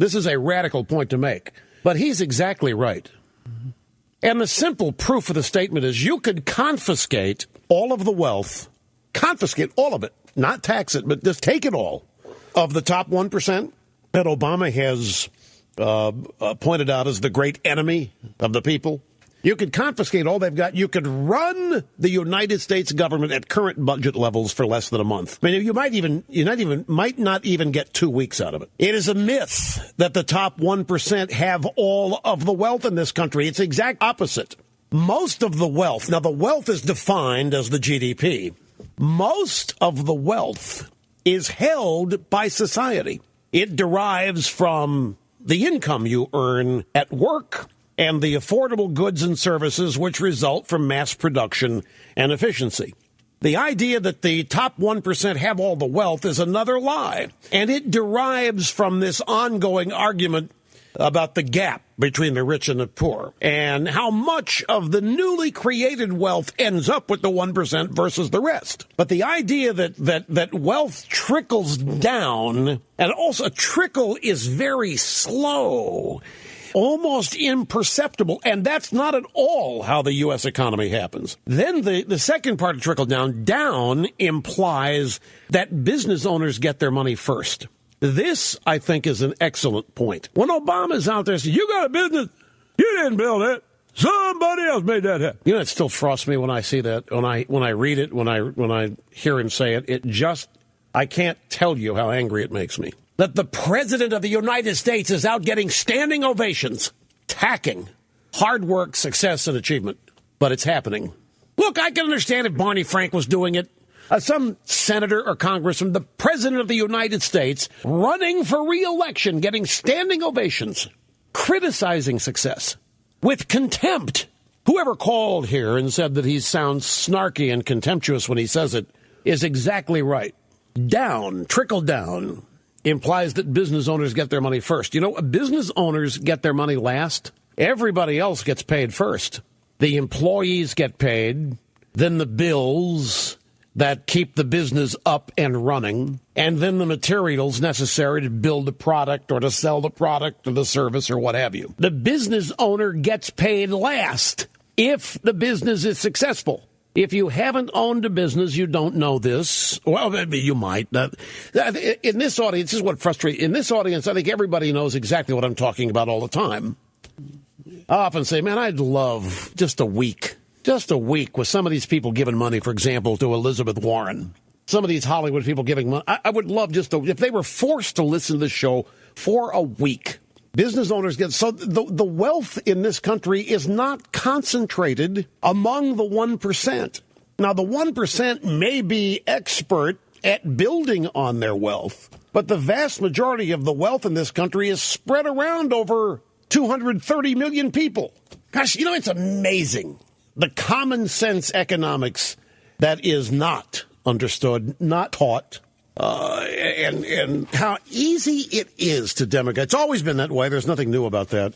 This is a radical point to make, but he's exactly right. And the simple proof of the statement is you could confiscate all of the wealth, confiscate all of it, not tax it, but just take it all, of the top 1% that Obama has pointed out as the great enemy of the people. You could confiscate all they've got. You could run the United States government at current budget levels for less than a month. I mean, you might not even get 2 weeks out of it. It is a myth that the top 1% have all of the wealth in this country. It's the exact opposite. Most of the wealth, now the wealth is defined as the GDP. Most of the wealth is held by society. It derives from the income you earn at work and the affordable goods and services which result from mass production and efficiency. The idea that the top 1% have all the wealth is another lie, and it derives from this ongoing argument about the gap between the rich and the poor and how much of the newly created wealth ends up with the 1% versus the rest. But the idea that wealth trickles down, and also a trickle is very slow, almost imperceptible, and that's not at all how the U.S. economy happens. Then the second part of trickle down implies that business owners get their money first. This, I think, is an excellent point. When Obama's out there saying, you got a business, you didn't build it, somebody else made that happen. You know, it still frosts me when I see that, when I read it, when I hear him say it. I can't tell you how angry it makes me. That the President of the United States is out getting standing ovations, tacking hard work, success, and achievement. But it's happening. Look, I can understand if Barney Frank was doing it. Some senator or congressman, the President of the United States, running for re-election, getting standing ovations, criticizing success with contempt. Whoever called here and said that he sounds snarky and contemptuous when he says it is exactly right. Trickle down, implies that business owners get their money first. You know, business owners get their money last. Everybody else gets paid first. The employees get paid, then the bills that keep the business up and running, and then the materials necessary to build the product or to sell the product or the service or what have you. The business owner gets paid last if the business is successful. If you haven't owned a business, you don't know this. Well, maybe you might. In this audience, this is what frustrates. In this audience, I think everybody knows exactly what I'm talking about all the time. I often say, man, I'd love just a week with some of these people giving money, for example, to Elizabeth Warren. Some of these Hollywood people giving money. I would love if they were forced to listen to this show for a week. Business owners get, so the wealth in this country is not concentrated among the 1%. Now, the 1% may be expert at building on their wealth, but the vast majority of the wealth in this country is spread around over 230 million people. Gosh, you know, it's amazing. The common sense economics that is not understood, not taught, and how easy it is to demagogue. It's always been that way. There's nothing new about that.